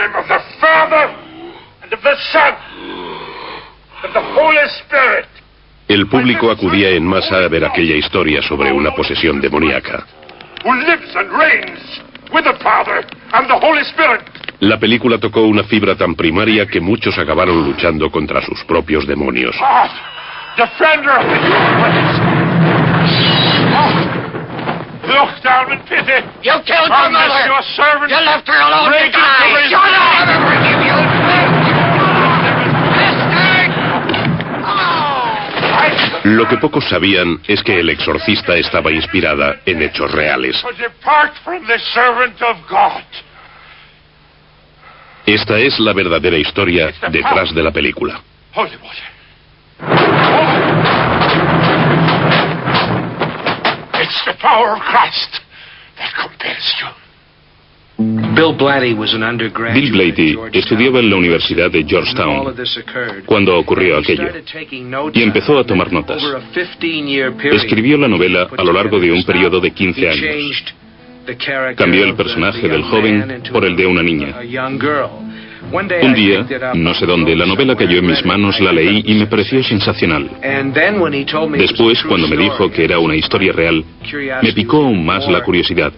name of the Father and of the Son and the Holy Spirit. El público acudía en masa a ver aquella historia sobre una posesión demoníaca. Who lives and reigns with the Father and the Holy Spirit. La película tocó una fibra tan primaria que muchos acabaron luchando contra sus propios demonios. God, defender of the human race. Look down in pity. You killed your mother. Your servant. You left her alone to die. Shut up! Lo que pocos sabían es que El Exorcista estaba inspirada en hechos reales. Depart from the servant of God. Esta es la verdadera historia detrás de la película. Holy water. It's the power of Christ that compels you. Bill Blatty estudiaba en la Universidad de Georgetown cuando ocurrió aquello y empezó a tomar notas. Escribió la novela a lo largo de un periodo de 15 años. Cambió el personaje del joven por el de una niña. Un día, no sé dónde, la novela cayó en mis manos, la leí y me pareció sensacional. Después, cuando me dijo que era una historia real, me picó aún más la curiosidad.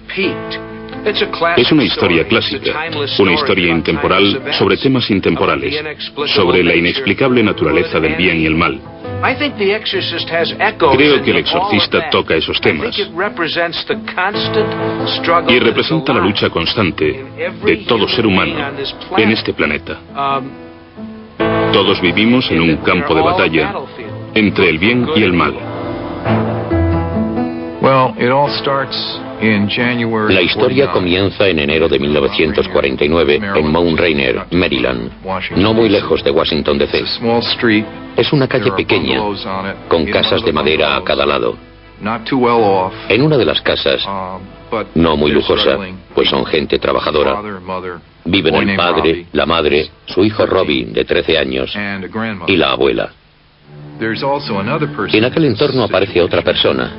Es una historia clásica, una historia intemporal sobre temas intemporales, sobre la inexplicable naturaleza del bien y el mal. Creo que El Exorcista toca esos temas y representa la lucha constante de todo ser humano en este planeta. Todos vivimos en un campo de batalla entre el bien y el mal. La historia comienza en enero de 1949 en Mount Rainier, Maryland, no muy lejos de Washington D.C. Es una calle pequeña, con casas de madera a cada lado. En una de las casas, no muy lujosa, pues son gente trabajadora, viven el padre, la madre, su hijo Robbie, de 13 años, y la abuela. En aquel entorno aparece otra persona,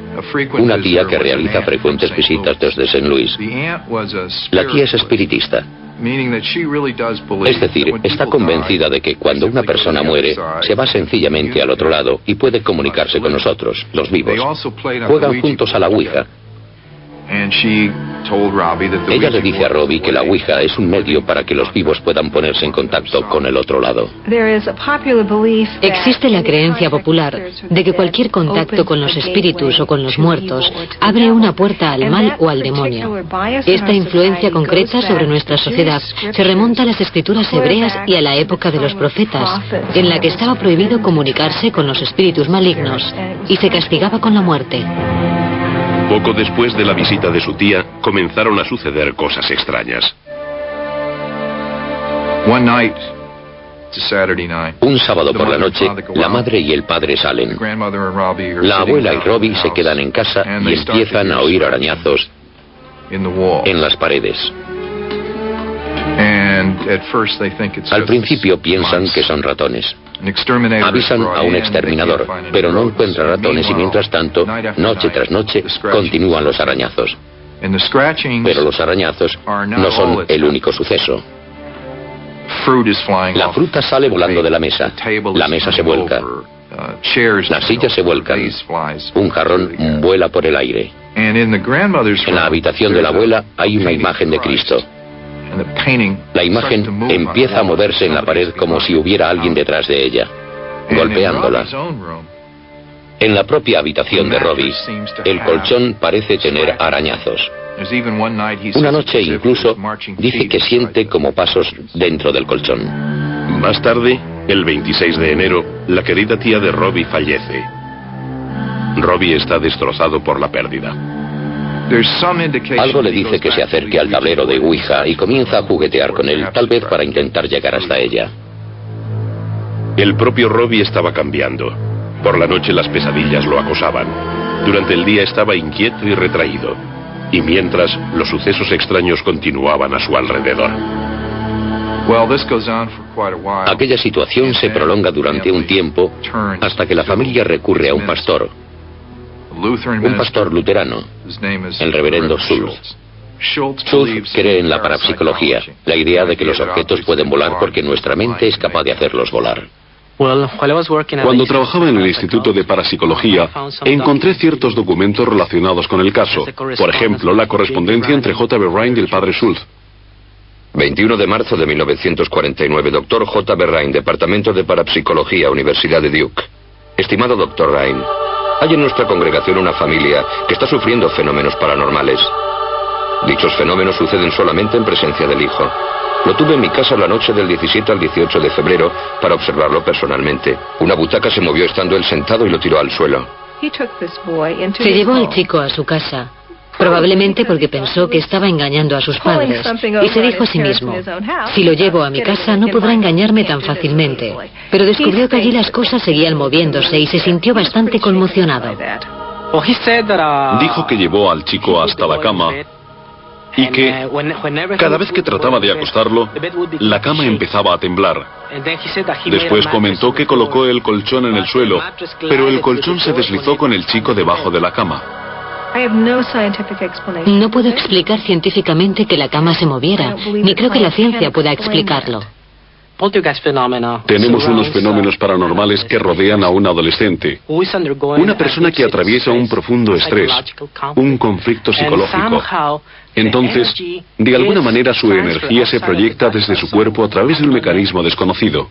una tía que realiza frecuentes visitas desde St. Louis. La tía es espiritista. Es decir, está convencida de que cuando una persona muere, se va sencillamente al otro lado y puede comunicarse con nosotros, los vivos. Juegan juntos a la Ouija. Ella le dice a Robbie que la Ouija es un medio para que los vivos puedan ponerse en contacto con el otro lado. Existe la creencia popular de que cualquier contacto con los espíritus o con los muertos abre una puerta al mal o al demonio. Esta influencia concreta sobre nuestra sociedad se remonta a las escrituras hebreas y a la época de los profetas, en la que estaba prohibido comunicarse con los espíritus malignos y se castigaba con la muerte. Poco después de la visita de su tía, comenzaron a suceder cosas extrañas. Un sábado por la noche, la madre y el padre salen. La abuela y Robbie se quedan en casa y empiezan a oír arañazos en las paredes. Al principio piensan que son ratones. Avisan a un exterminador, pero no encuentra ratones y mientras tanto, noche tras noche, continúan los arañazos. Pero los arañazos no son el único suceso. La fruta sale volando de la mesa se vuelca, las sillas se vuelcan, un jarrón vuela por el aire. En la habitación de la abuela hay una imagen de Cristo. La imagen empieza a moverse en la pared como si hubiera alguien detrás de ella, golpeándola. En la propia habitación de Robbie, el colchón parece tener arañazos. Una noche incluso dice que siente como pasos dentro del colchón. Más tarde, el 26 de enero, la querida tía de Robbie fallece. Robbie está destrozado por la pérdida. Algo le dice que se acerque al tablero de Ouija y comienza a juguetear con él, tal vez para intentar llegar hasta ella. El propio Robbie estaba cambiando. Por la noche las pesadillas lo acosaban. Durante el día estaba inquieto y retraído. Y mientras, los sucesos extraños continuaban a su alrededor. Aquella situación se prolonga durante un tiempo hasta que la familia recurre a un pastor luterano, el reverendo Schultz. Schultz cree en la parapsicología, la idea de que los objetos pueden volar porque nuestra mente es capaz de hacerlos volar. Cuando trabajaba en el Instituto de Parapsicología, encontré ciertos documentos relacionados con el caso. Por ejemplo, la correspondencia entre J.B. Rhind y el padre Schultz. 21 de marzo de 1949, Dr. J.B. Rhind, Departamento de Parapsicología, Universidad de Duke. Estimado Dr. Rhind, hay en nuestra congregación una familia que está sufriendo fenómenos paranormales. Dichos fenómenos suceden solamente en presencia del hijo. Lo tuve en mi casa la noche del 17 al 18 de febrero para observarlo personalmente. Una butaca se movió estando él sentado y lo tiró al suelo. Se llevó al chico a su casa, probablemente porque pensó que estaba engañando a sus padres, y se dijo a sí mismo, si lo llevo a mi casa no podrá engañarme tan fácilmente. Pero descubrió que allí las cosas seguían moviéndose y se sintió bastante conmocionado. Dijo que llevó al chico hasta la cama y que cada vez que trataba de acostarlo, la cama empezaba a temblar. Después comentó que colocó el colchón en el suelo, pero el colchón se deslizó con el chico debajo de la cama. No puedo explicar científicamente que la cama se moviera, ni creo que la ciencia pueda explicarlo. Tenemos unos fenómenos paranormales que rodean a un adolescente, una persona que atraviesa un profundo estrés, un conflicto psicológico. Entonces, de alguna manera su energía se proyecta desde su cuerpo a través de un mecanismo desconocido.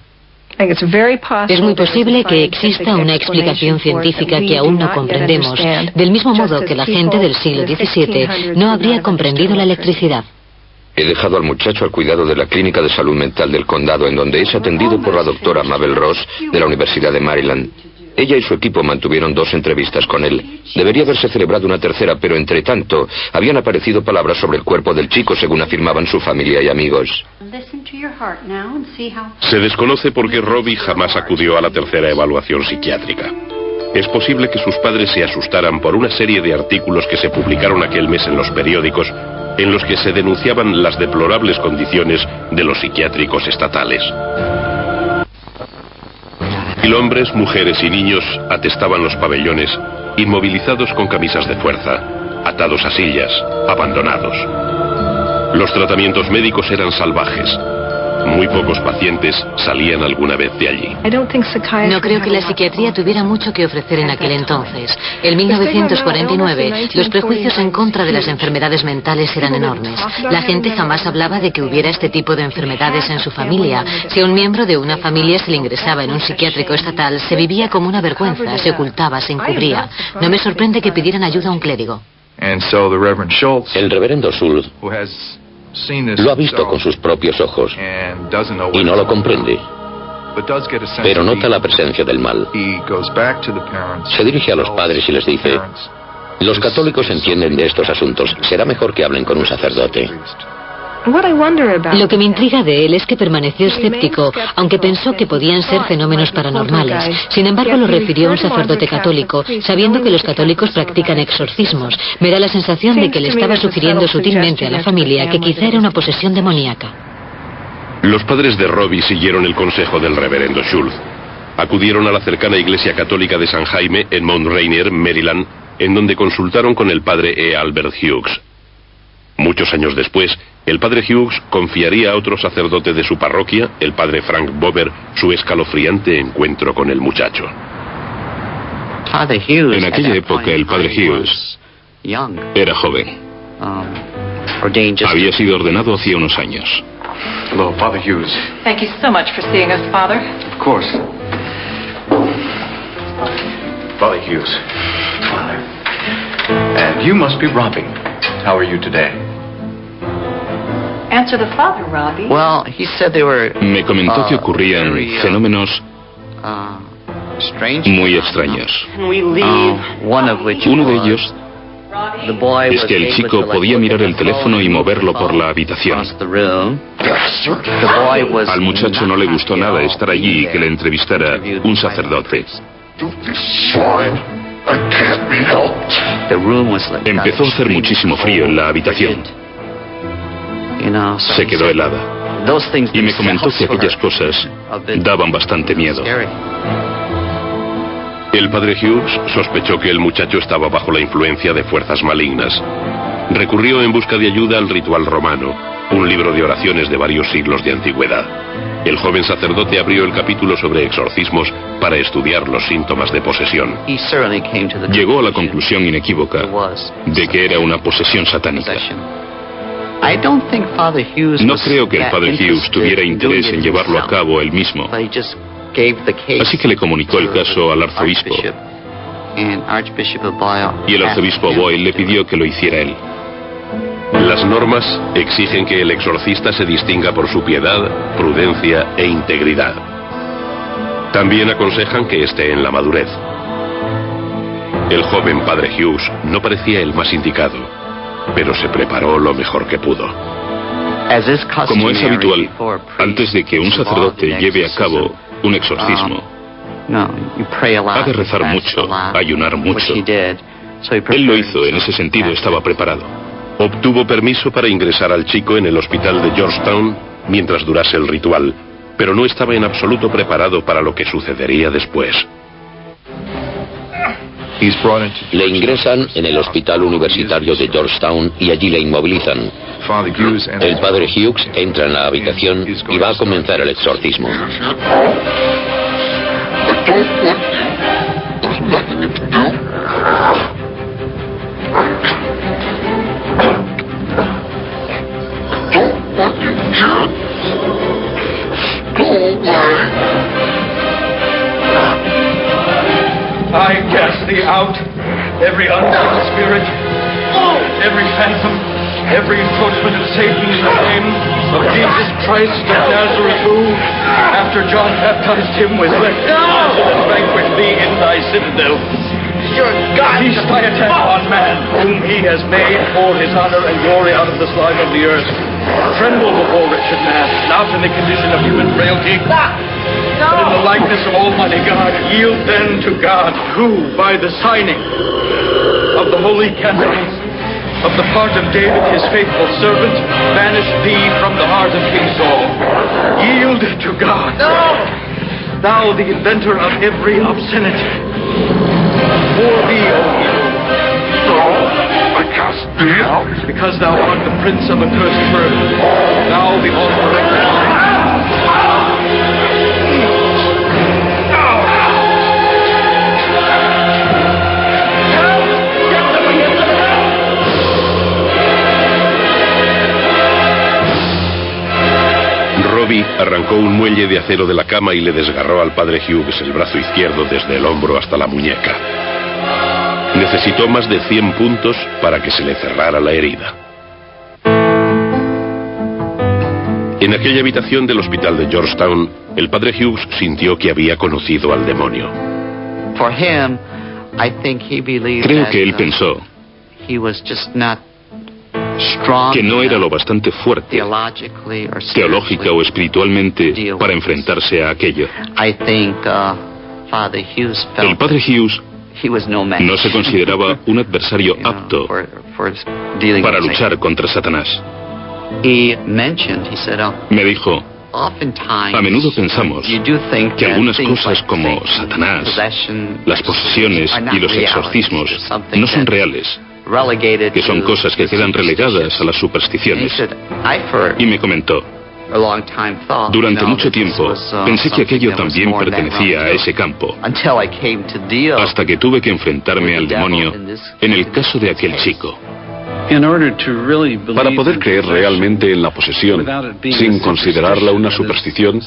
Es muy posible que exista una explicación científica que aún no comprendemos, del mismo modo que la gente del siglo XVII no habría comprendido la electricidad. He dejado al muchacho al cuidado de la Clínica de Salud Mental del Condado, en donde es atendido por la doctora Mabel Ross, de la Universidad de Maryland. Ella y su equipo mantuvieron 2 entrevistas con él. Debería haberse celebrado una tercera, pero entre tanto, habían aparecido palabras sobre el cuerpo del chico, según afirmaban su familia y amigos. Se desconoce por qué Robbie jamás acudió a la tercera evaluación psiquiátrica. Es posible que sus padres se asustaran por una serie de artículos que se publicaron aquel mes en los periódicos, en los que se denunciaban las deplorables condiciones de los psiquiátricos estatales. 1000 hombres, mujeres y niños atestaban los pabellones, inmovilizados con camisas de fuerza, atados a sillas, abandonados. Los tratamientos médicos eran salvajes. Muy pocos pacientes salían alguna vez de allí. No creo que la psiquiatría tuviera mucho que ofrecer en aquel entonces. En 1949, los prejuicios en contra de las enfermedades mentales eran enormes. La gente jamás hablaba de que hubiera este tipo de enfermedades en su familia. Si a un miembro de una familia se le ingresaba en un psiquiátrico estatal, se vivía como una vergüenza, se ocultaba, se encubría. No me sorprende que pidieran ayuda a un clérigo. El reverendo Schultz lo ha visto con sus propios ojos y no lo comprende, pero nota la presencia del mal. Se dirige a los padres y les dice: los católicos entienden de estos asuntos, será mejor que hablen con un sacerdote. Lo que me intriga de él es que permaneció escéptico, aunque pensó que podían ser fenómenos paranormales. Sin embargo, lo refirió a un sacerdote católico, sabiendo que los católicos practican exorcismos. Me da la sensación de que le estaba sugiriendo sutilmente a la familia que quizá era una posesión demoníaca. Los padres de Robbie siguieron el consejo del reverendo Schultz. Acudieron a la cercana iglesia católica de San Jaime en Mount Rainier, Maryland, en donde consultaron con el padre E. Albert Hughes. Muchos años después, el padre Hughes confiaría a otro sacerdote de su parroquia, el padre Frank Bober, su escalofriante encuentro con el muchacho. En aquella época, el padre Hughes era joven. Había sido ordenado hacía unos años. Hello, Father Hughes. Thank you so much for seeing us, Father. Of course. Father Hughes. Father. And you must be Robbie. How are you today? Answer the Father, Robbie. Well, he said they were... Me comentó que ocurrían fenómenos muy extraños. Uno de ellos es que el chico podía mirar el teléfono y moverlo por la habitación. Al muchacho no le gustó nada estar allí y que le entrevistara un sacerdote. Empezó a hacer muchísimo frío en la habitación. Se quedó helada. Y me comentó que aquellas cosas daban bastante miedo. El padre Hughes sospechó que el muchacho estaba bajo la influencia de fuerzas malignas. Recurrió en busca de ayuda al ritual romano, un libro de oraciones de varios siglos de antigüedad. El joven sacerdote abrió el capítulo sobre exorcismos para estudiar los síntomas de posesión. Llegó a la conclusión inequívoca de que era una posesión satánica. No creo que el padre Hughes tuviera interés en llevarlo a cabo él mismo, así que le comunicó el caso al arzobispo, y el arzobispo Boyle le pidió que lo hiciera él. Las normas exigen que el exorcista se distinga por su piedad, prudencia e integridad. También aconsejan que esté en la madurez. El joven padre Hughes no parecía el más indicado, pero se preparó lo mejor que pudo. Como es habitual, antes de que un sacerdote lleve a cabo un exorcismo, ha de rezar mucho, ayunar mucho. Él lo hizo, en ese sentido estaba preparado. Obtuvo permiso para ingresar al chico en el hospital de Georgetown mientras durase el ritual, pero no estaba en absoluto preparado para lo que sucedería después. Le ingresan en el hospital universitario de Georgetown y allí le inmovilizan. El padre Hughes entra en la habitación y va a comenzar el exorcismo. I cast thee out, every unclean spirit, every phantom, every encroachment of Satan in the name of Jesus Christ of Nazareth, who, after John baptized him, was left and vanquished thee in thy citadel. Your God, cease thy attack on man, whom he has made for his honor and glory out of the slime of the earth. Tremble before wretched man, not in the condition of human frailty, but in the likeness of Almighty God. Yield then to God, who, by the signing of the holy candles of the part of David, his faithful servant, banished thee from the heart of King Saul. Yield to God. Thou, the inventor of every obscenity. For thee, O evil, I cast thee out. Because thou art the prince of accursed birth, thou the author of crime. Robbie arrancó un muelle de acero de la cama y le desgarró al padre Hughes el brazo izquierdo desde el hombro hasta la muñeca. Necesitó más de 100 puntos para que se le cerrara la herida. En aquella habitación del hospital de Georgetown, el padre Hughes sintió que había conocido al demonio. Creo que él pensó que no era lo bastante fuerte, teológica o espiritualmente, para enfrentarse a aquello. El padre Hughes no se consideraba un adversario apto para luchar contra Satanás. Me dijo, a menudo pensamos que algunas cosas como Satanás, las posesiones y los exorcismos no son reales, que son cosas que quedan relegadas a las supersticiones. Y me comentó, durante mucho tiempo pensé que aquello también pertenecía a ese campo, hasta que tuve que enfrentarme al demonio en el caso de aquel chico. Para poder creer realmente en la posesión, sin considerarla una superstición,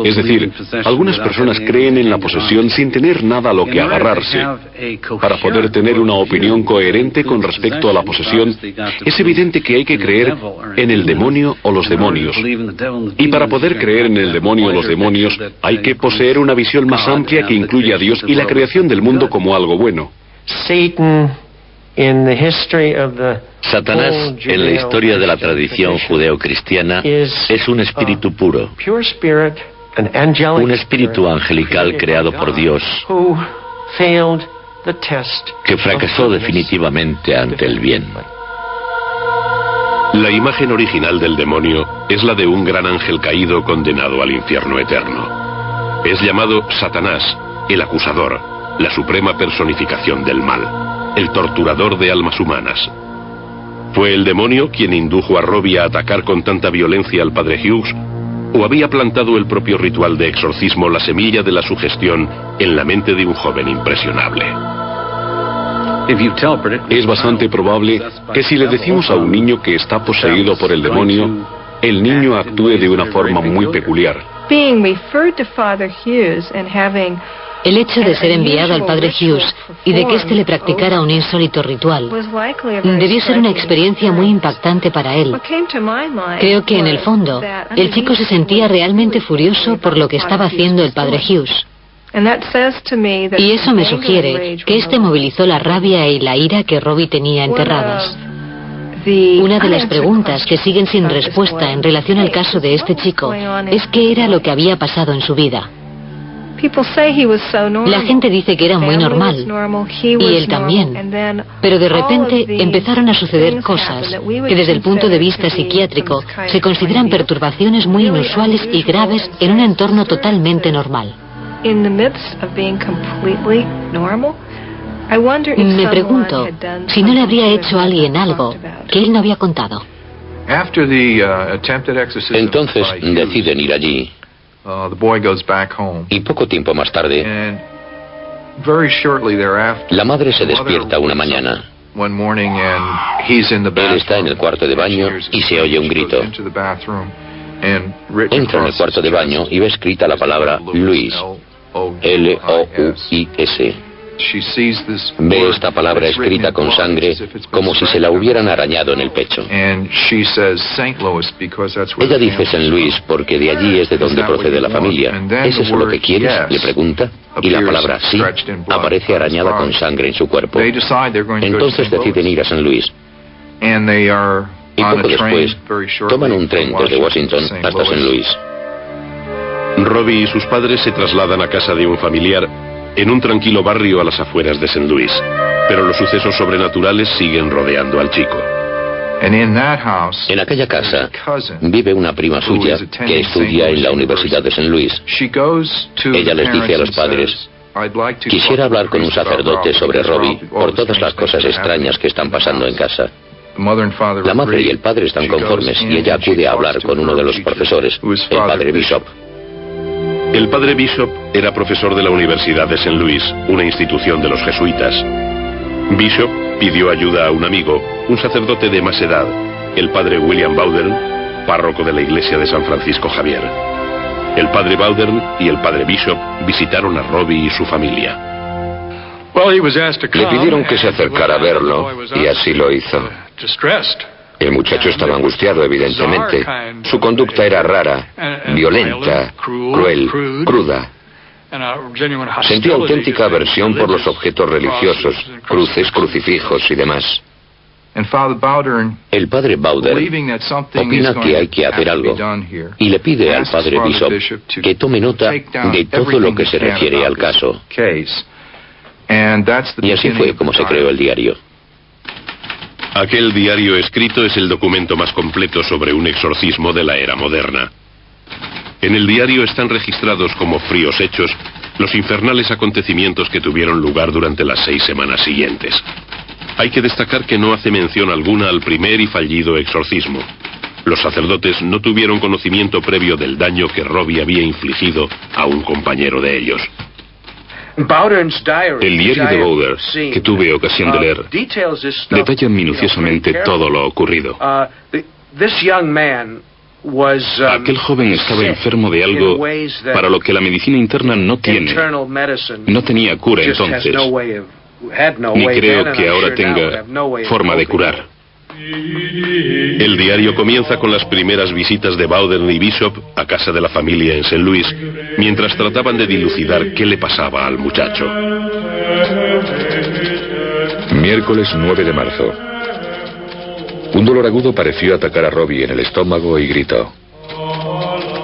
es decir, algunas personas creen en la posesión sin tener nada a lo que agarrarse. Para poder tener una opinión coherente con respecto a la posesión, es evidente que hay que creer en el demonio o los demonios. Y para poder creer en el demonio o los demonios, hay que poseer una visión más amplia que incluye a Dios y la creación del mundo como algo bueno. Satanás, en la historia de la tradición judeocristiana, es un espíritu puro, un espíritu angelical creado por Dios, que fracasó definitivamente ante el bien. La imagen original del demonio es la de un gran ángel caído condenado al infierno eterno. Es llamado Satanás, el acusador, la suprema personificación del mal, el torturador de almas humanas. ¿Fue el demonio quien indujo a Robbie a atacar con tanta violencia al padre Hughes? ¿O había plantado el propio ritual de exorcismo la semilla de la sugestión en la mente de un joven impresionable? Es bastante probable que si le decimos a un niño que está poseído por el demonio, el niño actúe de una forma muy peculiar. El hecho de ser enviado al padre Hughes y de que éste le practicara un insólito ritual debió ser una experiencia muy impactante para él. Creo que en el fondo el chico se sentía realmente furioso por lo que estaba haciendo el padre Hughes. Y eso me sugiere que éste movilizó la rabia y la ira que Robbie tenía enterradas. Una de las preguntas que siguen sin respuesta en relación al caso de este chico es qué era lo que había pasado en su vida. La gente dice que era muy normal, y él también, pero de repente empezaron a suceder cosas que desde el punto de vista psiquiátrico se consideran perturbaciones muy inusuales y graves en un entorno totalmente normal. Me pregunto si no le habría hecho a alguien algo que él no había contado. Entonces deciden ir allí. Y poco tiempo más tarde, la madre se despierta una mañana. Él está en el cuarto de baño y se oye un grito. Entra en el cuarto de baño y ve escrita la palabra Louis, L-O-U-I-S. Ve esta palabra escrita con sangre como si se la hubieran arañado en el pecho. Ella dice St. Louis porque de allí es de donde procede la familia. ¿Es eso lo que quieres?, le pregunta. Y la palabra sí aparece arañada con sangre en su cuerpo. Entonces deciden ir a St. Louis. Y poco después toman un tren desde Washington hasta St. Louis. Robbie y sus padres se trasladan a casa de un familiar en un tranquilo barrio a las afueras de St. Louis, pero los sucesos sobrenaturales siguen rodeando al chico. En aquella casa vive una prima suya que estudia en la Universidad de St. Louis. Ella les dice a los padres: quisiera hablar con un sacerdote sobre Robbie por todas las cosas extrañas que están pasando en casa. La madre y el padre están conformes y ella acude a hablar con uno de los profesores, el padre Bishop. El padre Bishop era profesor de la Universidad de St. Louis, una institución de los jesuitas. Bishop pidió ayuda a un amigo, un sacerdote de más edad, el padre William Bowdern, párroco de la iglesia de San Francisco Javier. El padre Bowdern y el padre Bishop visitaron a Robbie y su familia. Le pidieron que se acercara a verlo y así lo hizo. El muchacho estaba angustiado, evidentemente. Su conducta era rara, violenta, cruel, cruda. Sentía auténtica aversión por los objetos religiosos, cruces, crucifijos y demás. El padre Bowdern opina que hay que hacer algo y le pide al padre Bishop que tome nota de todo lo que se refiere al caso. Y así fue como se creó el diario. Aquel diario escrito es el documento más completo sobre un exorcismo de la era moderna. En el diario están registrados como fríos hechos los infernales acontecimientos que tuvieron lugar durante las 6 semanas siguientes. Hay que destacar que no hace mención alguna al primer y fallido exorcismo. Los sacerdotes no tuvieron conocimiento previo del daño que Robbie había infligido a un compañero de ellos. El diario de Bowdern, que tuve ocasión de leer, detalla minuciosamente todo lo ocurrido. Aquel joven estaba enfermo de algo para lo que la medicina interna no tiene. No tenía cura entonces, ni creo que ahora tenga forma de curar. El diario comienza con las primeras visitas de Bowdern y Bishop a casa de la familia en St. Louis, mientras trataban de dilucidar qué le pasaba al muchacho. Miércoles 9 de marzo. Un dolor agudo pareció atacar a Robbie en el estómago y gritó.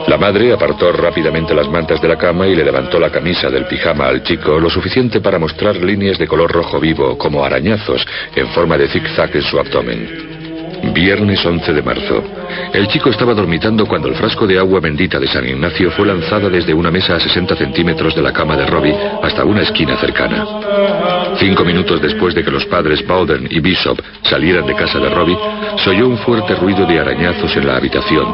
La madre apartó rápidamente las mantas de la cama y le levantó la camisa del pijama al chico lo suficiente para mostrar líneas de color rojo vivo como arañazos en forma de zigzag en su abdomen. Viernes 11 de marzo. El chico estaba dormitando cuando el frasco de agua bendita de San Ignacio fue lanzado desde una mesa a 60 centímetros de la cama de Robbie hasta una esquina cercana. 5 minutos después de que los padres Bowden y Bishop salieran de casa de Robbie, se oyó un fuerte ruido de arañazos en la habitación.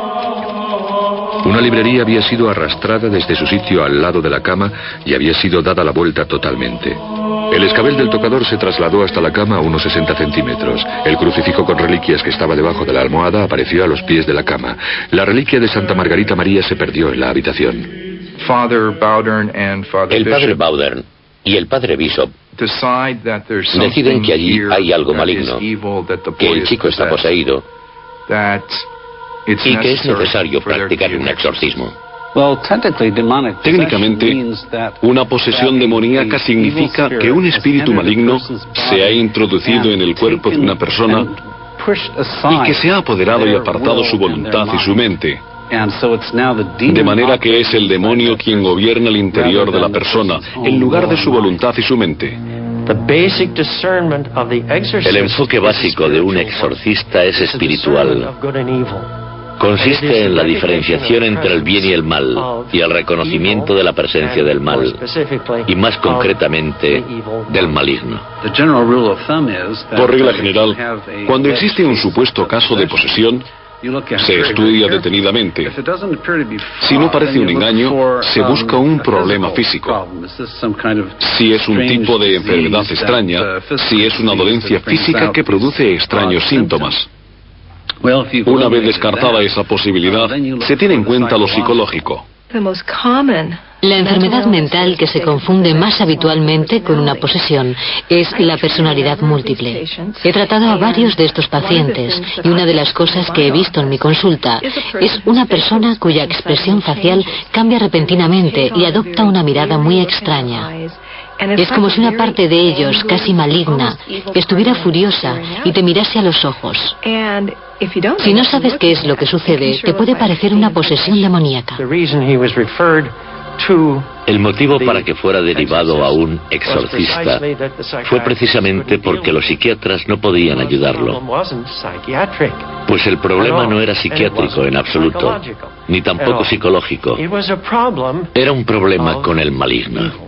Una librería había sido arrastrada desde su sitio al lado de la cama y había sido dada la vuelta totalmente. El escabel del tocador se trasladó hasta la cama a unos 60 centímetros. El crucifijo con reliquias que estaba debajo de la almohada apareció a los pies de la cama. La reliquia de Santa Margarita María se perdió en la habitación. El padre Bowden y el padre Bishop deciden que allí hay algo maligno, que el chico está poseído y que es necesario practicar un exorcismo. Técnicamente, una posesión demoníaca significa que un espíritu maligno se ha introducido en el cuerpo de una persona y que se ha apoderado y apartado su voluntad y su mente. De manera que es el demonio quien gobierna el interior de la persona, en lugar de su voluntad y su mente. El enfoque básico de un exorcista es espiritual. Consiste en la diferenciación entre el bien y el mal, y el reconocimiento de la presencia del mal, y más concretamente, del maligno. Por regla general, cuando existe un supuesto caso de posesión, se estudia detenidamente. Si no parece un engaño, se busca un problema físico. Si es un tipo de enfermedad extraña, si es una dolencia física que produce extraños síntomas. Una vez descartada esa posibilidad, se tiene en cuenta lo psicológico. La enfermedad mental que se confunde más habitualmente con una posesión es la personalidad múltiple. He tratado a varios de estos pacientes y una de las cosas que he visto en mi consulta es una persona cuya expresión facial cambia repentinamente y adopta una mirada muy extraña. Es como si una parte de ellos, casi maligna, estuviera furiosa y te mirase a los ojos. Si no sabes qué es lo que sucede, te puede parecer una posesión demoníaca. El motivo para que fuera derivado a un exorcista fue precisamente porque los psiquiatras no podían ayudarlo. Pues el problema no era psiquiátrico en absoluto, ni tampoco psicológico. Era un problema con el maligno.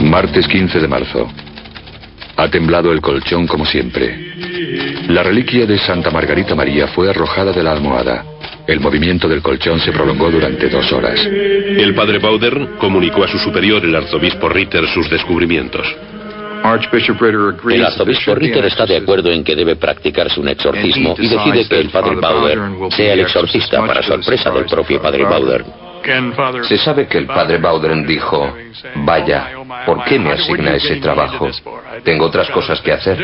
Martes 15 de marzo. Ha temblado el colchón como siempre. La reliquia de Santa Margarita María fue arrojada de la almohada. El movimiento del colchón se prolongó durante 2 horas. El padre Bowden comunicó a su superior, el arzobispo Ritter, sus descubrimientos. El arzobispo Ritter está de acuerdo en que debe practicarse un exorcismo y decide que el padre Bowden sea el exorcista, para sorpresa del propio padre Bowden. Se sabe que el padre Bowden dijo: vaya, ¿por qué me asigna ese trabajo? Tengo otras cosas que hacer.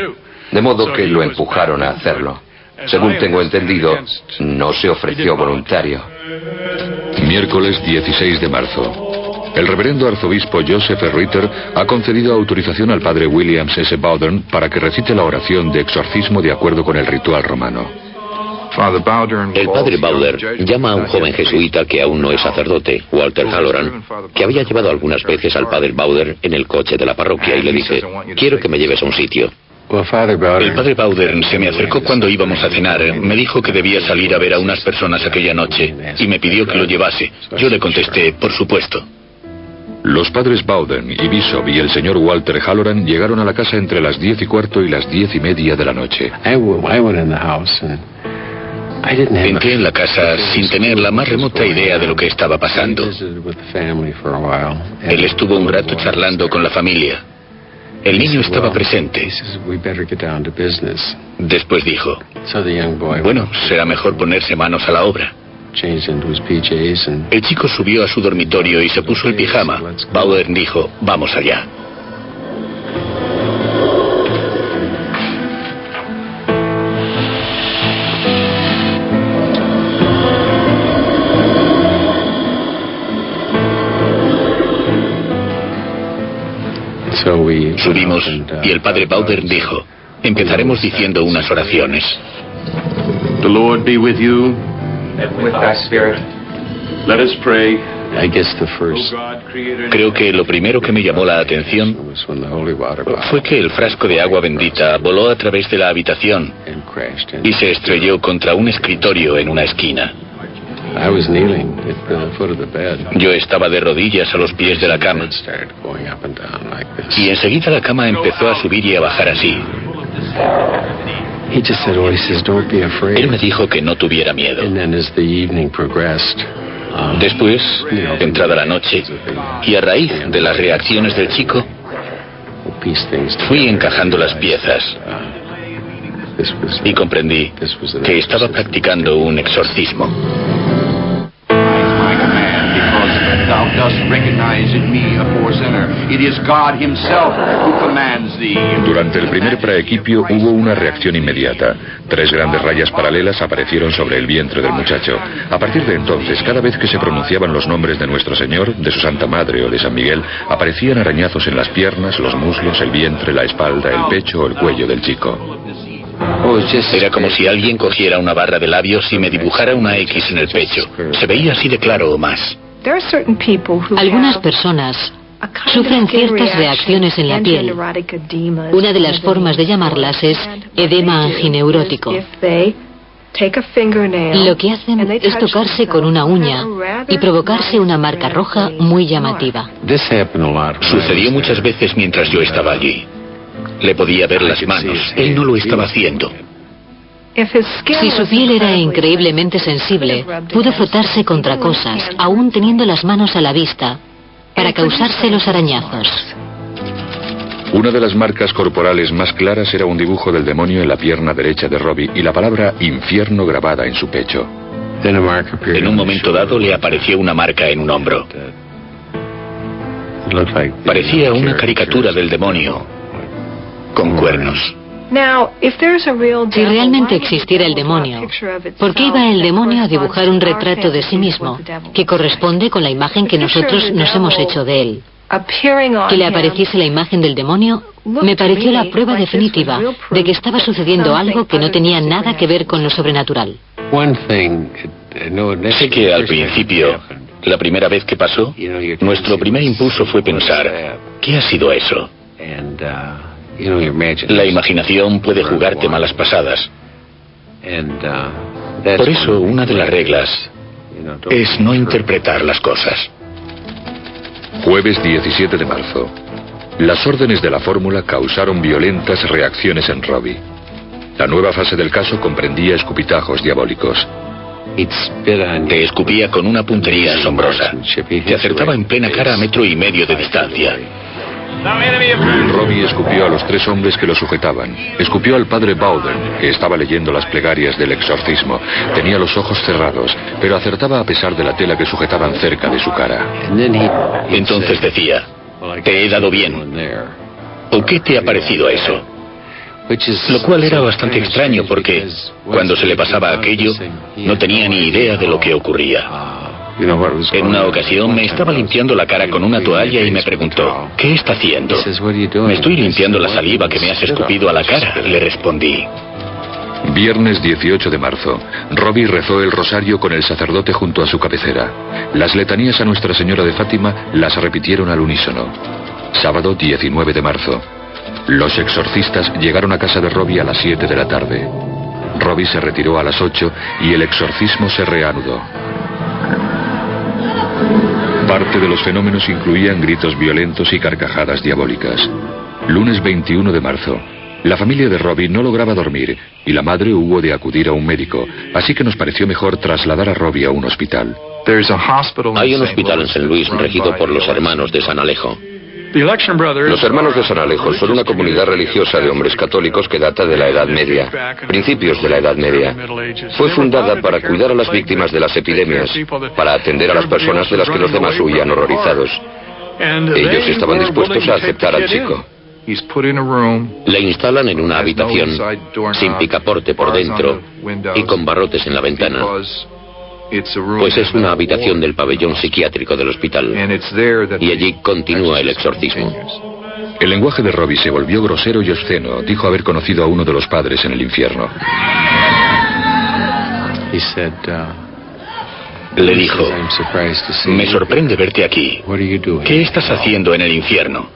De modo que lo empujaron a hacerlo. Según tengo entendido, no se ofreció voluntario. Miércoles 16 de marzo. El reverendo arzobispo Joseph Ritter ha concedido autorización al padre William S. Bowden para que recite la oración de exorcismo de acuerdo con el ritual romano. El padre Bowden llama a un joven jesuita que aún no es sacerdote, Walter Halloran, que había llevado algunas veces al padre Bowden en el coche de la parroquia, y le dice: quiero que me lleves a un sitio. El padre Bowden se me acercó cuando íbamos a cenar. Me dijo que debía salir a ver a unas personas aquella noche y me pidió que lo llevase. Yo le contesté: por supuesto. Los padres Bowden y Bishop y el señor Walter Halloran llegaron a la casa entre las 10:15 y las 10:30 de la noche. Entré en la casa sin tener la más remota idea de lo que estaba pasando. Él estuvo un rato charlando con la familia. El niño estaba presente. Después dijo: bueno, será mejor ponerse manos a la obra. El chico subió a su dormitorio y se puso el pijama. Bowden dijo: vamos allá. Subimos y el padre Bowden dijo: empezaremos diciendo unas oraciones. The Lord be with you. And with thy spirit. Let us pray. Creo que lo primero que me llamó la atención fue que el frasco de agua bendita voló a través de la habitación y se estrelló contra un escritorio en una esquina. Yo estaba de rodillas a los pies de la cama. Y enseguida la cama empezó a subir y a bajar así. Él me dijo que no tuviera miedo. Después, entrada la noche, y a raíz de las reacciones del chico, fui encajando las piezas y comprendí que estaba practicando un exorcismo. Thou dost recognize in me a poor sinner. It is God himself who commands thee. Durante el primer praequipio hubo una reacción inmediata. 3 grandes rayas paralelas aparecieron sobre el vientre del muchacho. A partir de entonces, cada vez que se pronunciaban los nombres de Nuestro Señor, de su Santa Madre o de San Miguel, aparecían arañazos en las piernas, los muslos, el vientre, la espalda, el pecho o el cuello del chico. Era como si alguien cogiera una barra de labios y me dibujara una X en el pecho. Se veía así de claro o más. Algunas personas sufren ciertas reacciones en la piel. Una de las formas de llamarlas es edema angineurótico. Lo que hacen es tocarse con una uña y provocarse una marca roja muy llamativa. Sucedió muchas veces mientras yo estaba allí. Le podía ver las manos. Él no lo estaba haciendo. Si su piel era increíblemente sensible, pudo frotarse contra cosas, aún teniendo las manos a la vista, para causarse los arañazos. Una de las marcas corporales más claras era un dibujo del demonio en la pierna derecha de Robbie y la palabra infierno grabada en su pecho. En un momento dado le apareció una marca en un hombro. Parecía una caricatura del demonio, con cuernos. Si realmente existiera el demonio, ¿por qué iba el demonio a dibujar un retrato de sí mismo, que corresponde con la imagen que nosotros nos hemos hecho de él? Que le apareciese la imagen del demonio me pareció la prueba definitiva de que estaba sucediendo algo que no tenía nada que ver con lo sobrenatural. Sé que al principio, la primera vez que pasó, nuestro primer impulso fue pensar, ¿qué ha sido eso? La imaginación puede jugarte malas pasadas. Por eso, una de las reglas es no interpretar las cosas. Jueves 17 de marzo. Las órdenes de la fórmula causaron violentas reacciones en Robbie. La nueva fase del caso comprendía escupitajos diabólicos. Te escupía con una puntería asombrosa. Te acertaba en plena cara a 1,5 metros de distancia. Robbie escupió a los 3 hombres que lo sujetaban. Escupió al padre Bowden, que estaba leyendo las plegarias del exorcismo. Tenía los ojos cerrados, pero acertaba a pesar de la tela que sujetaban cerca de su cara. Entonces decía, te he dado bien. ¿O qué te ha parecido eso? Lo cual era bastante extraño porque cuando se le pasaba aquello, no tenía ni idea de lo que ocurría. En una ocasión me estaba limpiando la cara con una toalla y me preguntó, ¿qué está haciendo? Me estoy limpiando la saliva que me has escupido a la cara, le respondí. Viernes 18 de marzo. Robbie rezó el rosario con el sacerdote junto a su cabecera. Las letanías a Nuestra Señora de Fátima las repitieron al unísono. Sábado 19 de marzo. Los exorcistas llegaron a casa de Robbie a las 7 de la tarde. Robbie se retiró a las 8 y el exorcismo se reanudó. Parte de los fenómenos incluían gritos violentos y carcajadas diabólicas. Lunes 21 de marzo. La familia de Robbie no lograba dormir y la madre hubo de acudir a un médico, así que nos pareció mejor trasladar a Robbie a un hospital. Hay un hospital en St. Louis regido por los hermanos de San Alejo. Los hermanos de San Alejo son una comunidad religiosa de hombres católicos que data de la Edad Media, principios de la Edad Media. Fue fundada para cuidar a las víctimas de las epidemias, para atender a las personas de las que los demás huían horrorizados. Ellos estaban dispuestos a aceptar al chico. Le instalan en una habitación, sin picaporte por dentro y con barrotes en la ventana. Pues es una habitación del pabellón psiquiátrico del hospital. Y allí continúa el exorcismo. El lenguaje de Robbie se volvió grosero y obsceno. Dijo haber conocido a uno de los padres en el infierno. Le dijo, me sorprende verte aquí. ¿Qué estás haciendo en el infierno?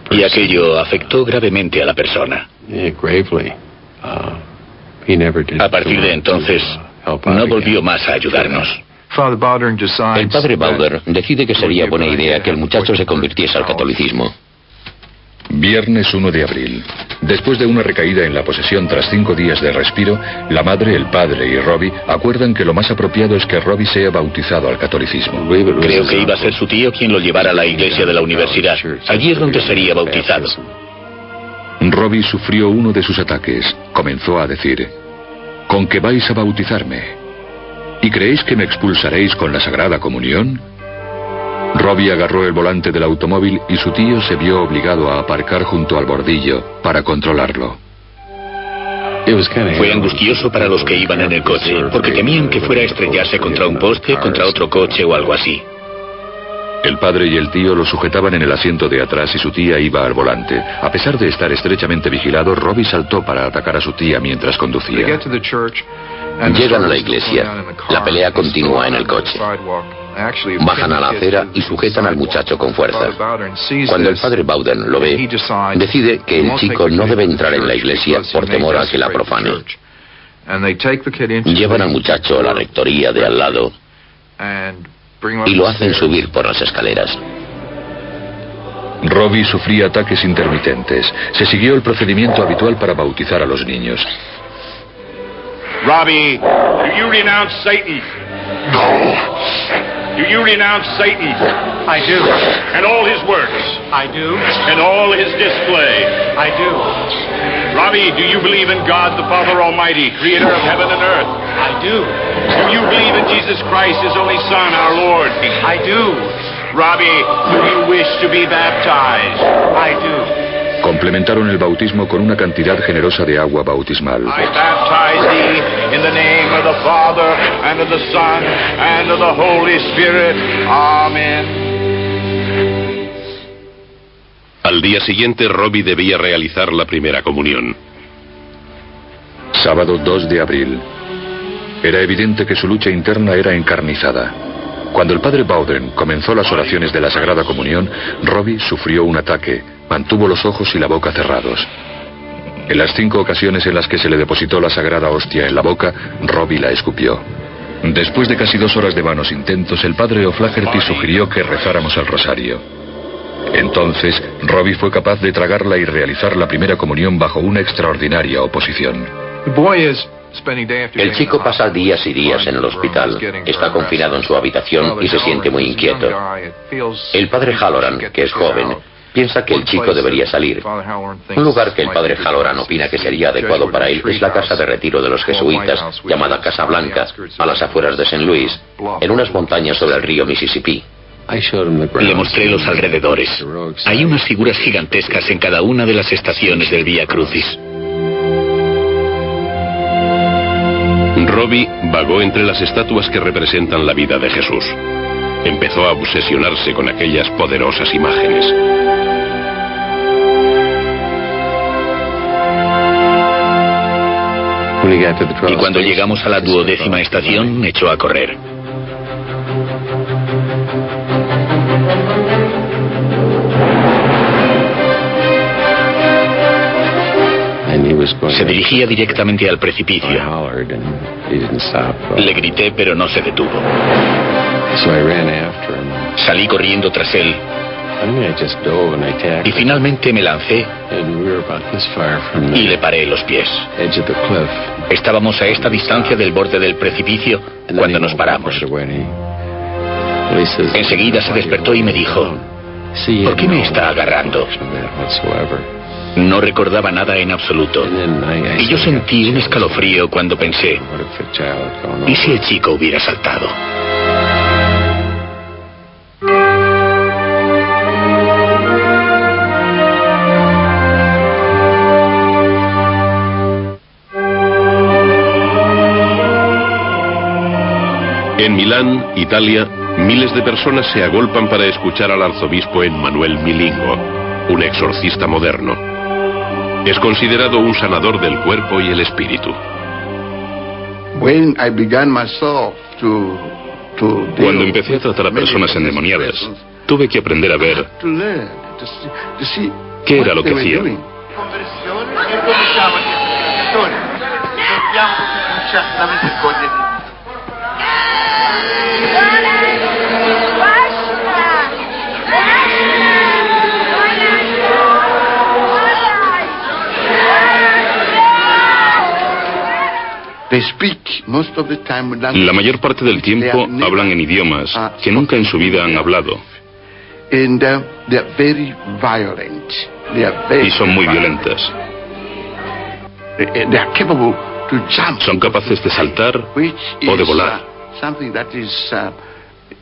Y aquello afectó gravemente a la persona. A partir de entonces, no volvió más a ayudarnos. El padre Bowder decide que sería buena idea que el muchacho se convirtiese al catolicismo. Viernes 1 de abril. Después de una recaída en la posesión tras 5 días de respiro, la madre, el padre y Robbie acuerdan que lo más apropiado es que Robbie sea bautizado al catolicismo. Creo que iba a ser su tío quien lo llevara a la iglesia de la universidad. Allí es donde sería bautizado. Robbie sufrió uno de sus ataques. Comenzó a decir: ¿con qué vais a bautizarme? ¿Y creéis que me expulsaréis con la Sagrada Comunión? Robbie agarró el volante del automóvil y su tío se vio obligado a aparcar junto al bordillo para controlarlo. Fue angustioso para los que iban en el coche, porque temían que fuera a estrellarse contra un poste, contra otro coche o algo así. El padre y el tío lo sujetaban en el asiento de atrás y su tía iba al volante. A pesar de estar estrechamente vigilado, Robbie saltó para atacar a su tía mientras conducía. Llegan a la iglesia. La pelea continúa en el coche. Bajan a la acera y sujetan al muchacho con fuerza. Cuando el padre Bowden lo ve, decide que el chico no debe entrar en la iglesia por temor a que la profane. Llevan al muchacho a la rectoría de al lado y lo hacen subir por las escaleras. Robbie sufría ataques intermitentes. Se siguió el procedimiento habitual para bautizar a los niños. Robbie, do you renounce Satan? No. Do you renounce Satan? I do. And all his works? I do. And all his display? I do. Robbie, do you believe in God the Father Almighty, creator of heaven and earth? I do. Do you believe in Jesus Christ, his only Son, our Lord? I do. Robbie, do you wish to be baptized? I do. Complementaron el bautismo con una cantidad generosa de agua bautismal. I baptize thee in the name of the Father, and of the Son, and of the Holy Spirit. Amén. Al día siguiente, Robbie debía realizar la primera comunión. Sábado 2 de abril. Era evidente que su lucha interna era encarnizada. Cuando el padre Bowden comenzó las oraciones de la Sagrada Comunión, Robbie sufrió un ataque. Mantuvo los ojos y la boca cerrados. En las 5 ocasiones en las que se le depositó la sagrada hostia en la boca, Robbie la escupió. Después de casi 2 horas de vanos intentos, el padre O'Flaherty sugirió que rezáramos el rosario. Entonces, Robbie fue capaz de tragarla y realizar la primera comunión bajo una extraordinaria oposición. El chico pasa días y días en el hospital. Está confinado en su habitación y se siente muy inquieto. El padre Halloran, que es joven, piensa que el chico debería salir. Un lugar que el padre Halloran opina que sería adecuado para él es la casa de retiro de los jesuitas, llamada Casa Blanca, a las afueras de St. Louis, en unas montañas sobre el río Mississippi. Le mostré los alrededores. Hay unas figuras gigantescas en cada una de las estaciones del Vía Crucis. Robbie vagó entre las estatuas que representan la vida de Jesús. Empezó a obsesionarse con aquellas poderosas imágenes. Y cuando llegamos a la 12ª estación, me echó a correr. Se dirigía directamente al precipicio. Le grité, pero no se detuvo. Salí corriendo tras él. Y finalmente me lancé y le paré los pies. Estábamos a esta distancia del borde del precipicio cuando nos paramos. Enseguida se despertó y me dijo: ¿por qué me está agarrando? No recordaba nada en absoluto. Y yo sentí un escalofrío cuando pensé: ¿y si el chico hubiera saltado? En Milán, Italia, miles de personas se agolpan para escuchar al arzobispo Emmanuel Milingo, un exorcista moderno. Es considerado un sanador del cuerpo y el espíritu. Cuando empecé a tratar a personas endemoniadas, tuve que aprender a ver qué era lo que hacían. La mayor parte del tiempo hablan en idiomas que nunca en su vida han hablado. Y son muy violentas. Son capaces de saltar o de volar.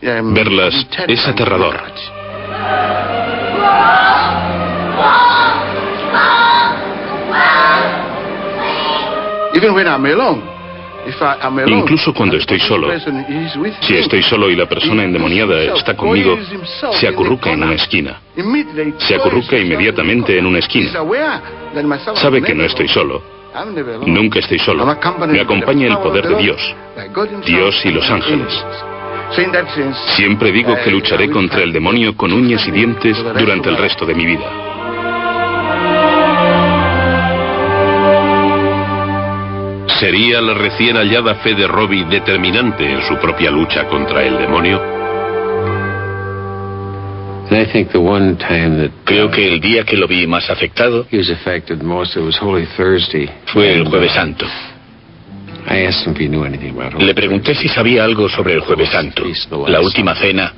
Verlas es aterrador. Incluso cuando estoy solo, si estoy solo y la persona endemoniada está conmigo, se acurruca en una esquina. Se acurruca inmediatamente en una esquina. Sabe que no estoy solo. Nunca estoy solo. Me acompaña el poder de Dios. Dios y los ángeles. Siempre digo que lucharé contra el demonio con uñas y dientes durante el resto de mi vida. ¿Sería la recién hallada fe de Robbie determinante en su propia lucha contra el demonio? Creo que el día que lo vi más afectado fue el Jueves Santo. Le pregunté si sabía algo sobre el Jueves Santo, la Última Cena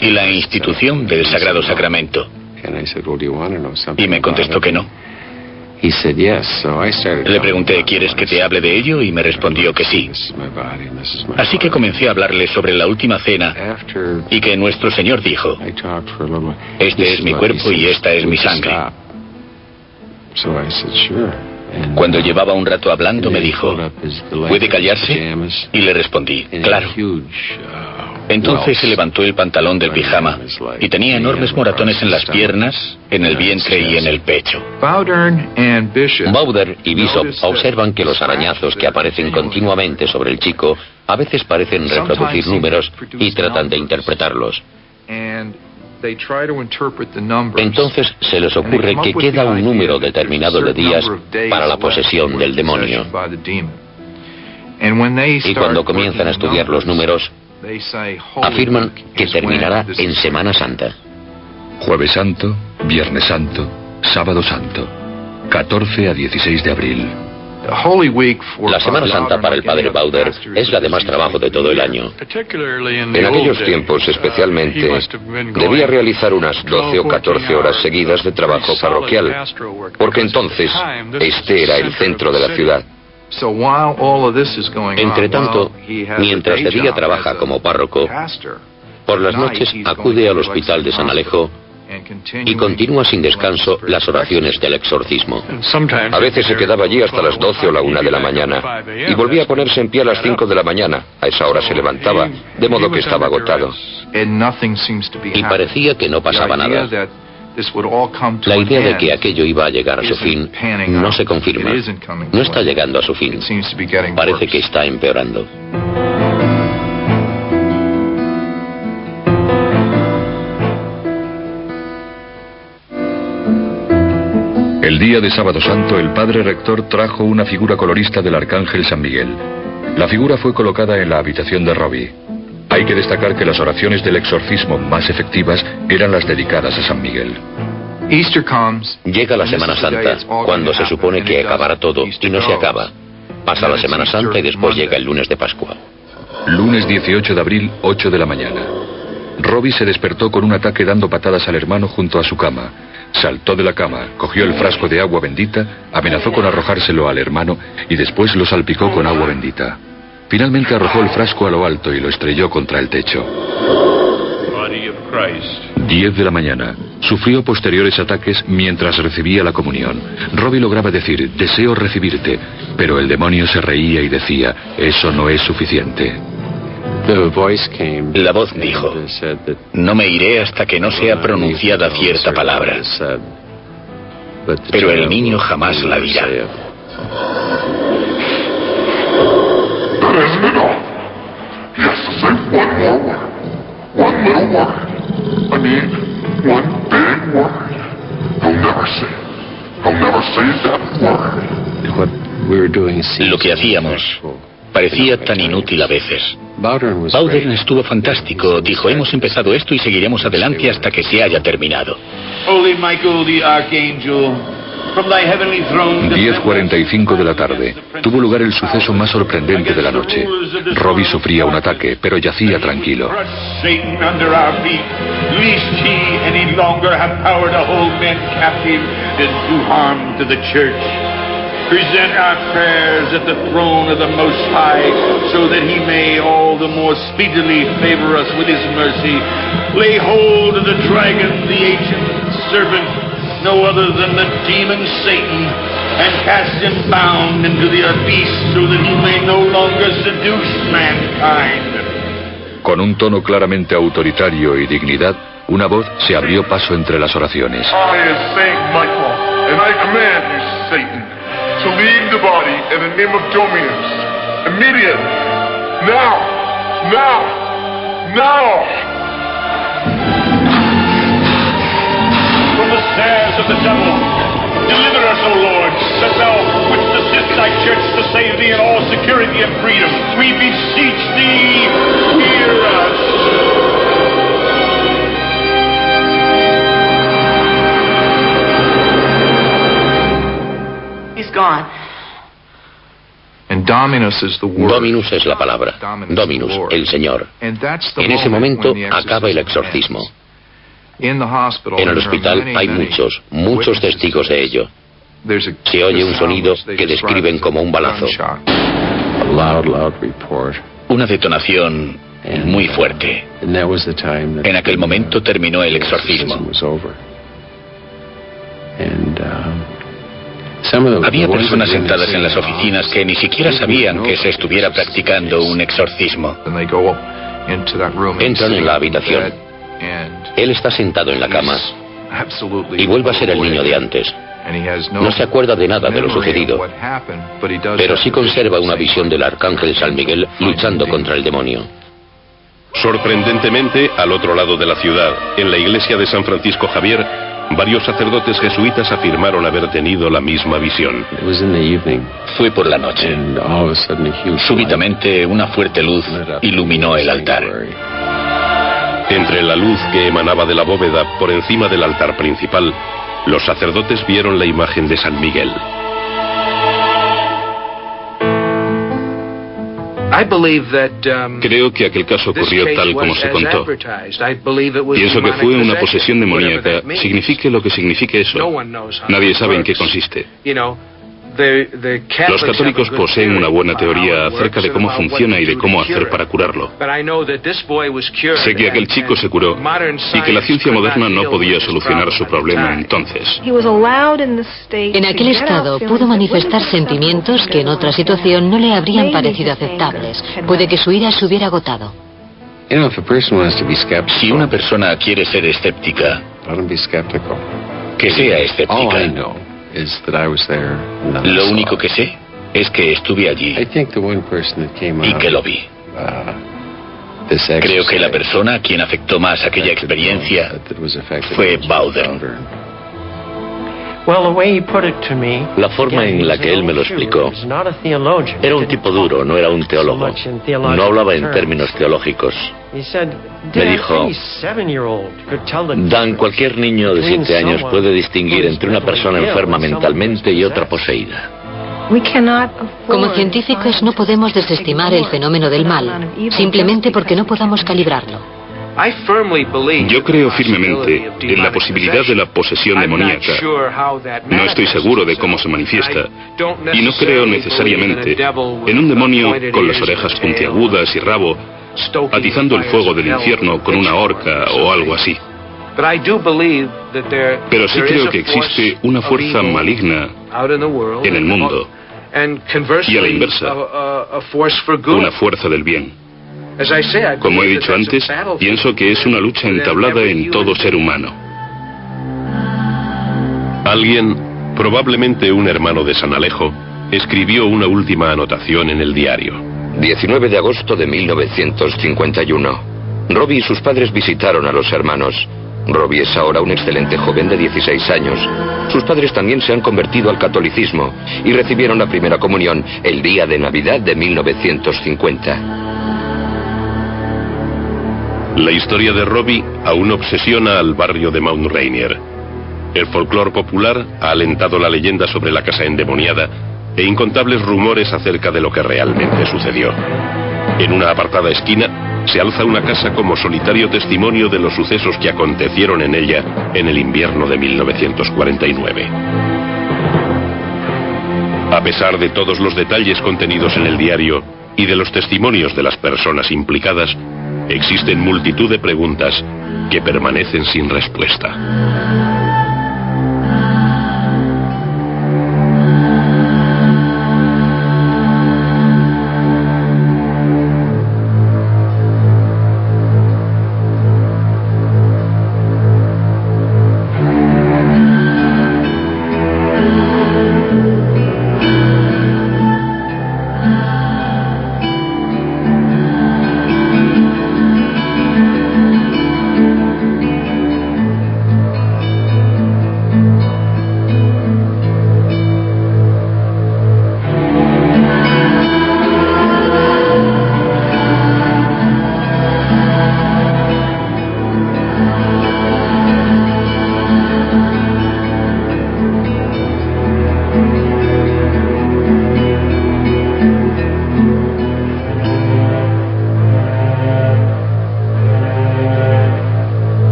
y la institución del Sagrado Sacramento. Y me contestó que no. Le pregunté, ¿quieres que te hable de ello? Y me respondió que sí. Así que comencé a hablarle sobre la Última Cena y que nuestro Señor dijo, este es mi cuerpo y esta es mi sangre. Cuando llevaba un rato hablando me dijo, ¿puede callarse? Y le respondí, claro. Entonces se levantó el pantalón del pijama y tenía enormes moratones en las piernas, en el vientre y en el pecho. Bowder y Bishop observan que los arañazos que aparecen continuamente sobre el chico a veces parecen reproducir números y tratan de interpretarlos. Entonces se les ocurre que queda un número determinado de días para la posesión del demonio. Y cuando comienzan a estudiar los números, afirman que terminará en Semana Santa. Jueves Santo, Viernes Santo, Sábado Santo, 14 a 16 de abril. La Semana Santa para el padre Bowder es la de más trabajo de todo el año. En aquellos tiempos, especialmente, debía realizar unas 12 o 14 horas seguidas de trabajo parroquial, porque entonces este era el centro de la ciudad. Entre tanto, mientras de día trabaja como párroco, por las noches acude al hospital de San Alejo y continúa sin descanso las oraciones del exorcismo. A veces se quedaba allí hasta las 12 o la 1 de la mañana y volvía a ponerse en pie a las 5 de la mañana. A esa hora se levantaba, de modo que estaba agotado. Y parecía que no pasaba nada. La idea de que aquello iba a llegar a su fin no se confirma. No está llegando a su fin. Parece que está empeorando. El día de Sábado Santo, el padre rector trajo una figura colorista del arcángel San Miguel. La figura fue colocada en la habitación de Robbie. Hay que destacar que las oraciones del exorcismo más efectivas eran las dedicadas a San Miguel. Llega la Semana Santa, cuando se supone que acabará todo, y no se acaba. Pasa la Semana Santa y después llega el lunes de Pascua. Lunes 18 de abril, 8 de la mañana. Robbie se despertó con un ataque dando patadas al hermano junto a su cama. Saltó de la cama, cogió el frasco de agua bendita, amenazó con arrojárselo al hermano y después lo salpicó con agua bendita. Finalmente arrojó el frasco a lo alto y lo estrelló contra el techo. 10 de la mañana. Sufrió posteriores ataques mientras recibía la comunión. Robbie lograba decir, deseo recibirte, pero el demonio se reía y decía, eso no es suficiente. La voz dijo, no me iré hasta que no sea pronunciada cierta palabra. Pero el niño jamás la dirá. Lo que hacíamos parecía tan inútil a veces. Bowden estuvo fantástico. Dijo, hemos empezado esto y seguiremos adelante hasta que se haya terminado. Holy Michael, the archangel, from thy heavenly throne... 10:45 de la tarde. Tuvo lugar el suceso más sorprendente de la noche. Robbie sufría un ataque, pero yacía tranquilo. Satan under our feet, lest he any longer have power to hold men captive and do harm to the church. Present our prayers at the throne of the Most High, so that he may all the more speedily favor us with his mercy. Lay hold of the dragon, the ancient serpent, no other than the demon Satan, and cast him bound into the abyss, so that he may no longer seduce mankind. Con un tono claramente autoritario y dignidad, una voz se abrió paso entre las oraciones. I am Saint Michael, and I command you, Satan, to leave the body in the name of Dominus. Immediately. Now. Now. Now. From the snares of the devil, deliver us, O Lord, that thou wouldst assist thy church to save thee in all security and freedom. We beseech thee, hear us. Gone. Dominus es la palabra. Dominus, el Señor. En ese momento acaba el exorcismo. En el hospital hay muchos testigos de ello. Se oye un sonido que describen como un balazo. Una detonación muy fuerte. En aquel momento terminó el exorcismo. Había personas sentadas en las oficinas que ni siquiera sabían que se estuviera practicando un exorcismo. Entran en la habitación. Él está sentado en la cama y vuelve a ser el niño de antes. No se acuerda de nada de lo sucedido, pero sí conserva una visión del arcángel San Miguel luchando contra el demonio. Sorprendentemente, al otro lado de la ciudad, en la iglesia de San Francisco Javier, varios sacerdotes jesuitas afirmaron haber tenido la misma visión. Fue por la noche. Súbitamente, una fuerte luz iluminó el altar. Entre la luz que emanaba de la bóveda por encima del altar principal, los sacerdotes vieron la imagen de San Miguel. Creo que aquel caso ocurrió tal como se contó. Pienso que fue una posesión demoníaca, signifique lo que signifique eso. Nadie sabe en qué consiste. Los católicos poseen una buena teoría acerca de cómo funciona y de cómo hacer para curarlo. Sé que aquel chico se curó y que la ciencia moderna no podía solucionar su problema entonces. En aquel estado pudo manifestar sentimientos que en otra situación no le habrían parecido aceptables. Puede que su ira se hubiera agotado. Si una persona quiere ser escéptica, que sea escéptica. Lo único que sé es que estuve allí y que lo vi. Creo que la persona a quien afectó más aquella experiencia fue Bowden. La forma en la que él me lo explicó, era un tipo duro, no era un teólogo. No hablaba en términos teológicos. Me dijo, Dan, cualquier niño de 7 años puede distinguir entre una persona enferma mentalmente y otra poseída. Como científicos no podemos desestimar el fenómeno del mal, simplemente porque no podamos calibrarlo. Yo creo firmemente en la posibilidad de la posesión demoníaca. No estoy seguro de cómo se manifiesta, y no creo necesariamente en un demonio con las orejas puntiagudas y rabo, atizando el fuego del infierno con una horca o algo así. Pero sí creo que existe una fuerza maligna en el mundo, y a la inversa, una fuerza del bien. Como he dicho antes, pienso que es una lucha entablada en todo ser humano. Alguien, probablemente un hermano de San Alejo, escribió una última anotación en el diario. 19 de agosto de 1951. Robbie y sus padres visitaron a los hermanos. Robbie es ahora un excelente joven de 16 años. Sus padres también se han convertido al catolicismo y recibieron la primera comunión el día de Navidad de 1950. La historia de Robbie aún obsesiona al barrio de Mount Rainier. El folclore popular ha alentado la leyenda sobre la casa endemoniada e incontables rumores acerca de lo que realmente sucedió. En una apartada esquina se alza una casa como solitario testimonio de los sucesos que acontecieron en ella en el invierno de 1949. A pesar de todos los detalles contenidos en el diario y de los testimonios de las personas implicadas, existen multitud de preguntas que permanecen sin respuesta.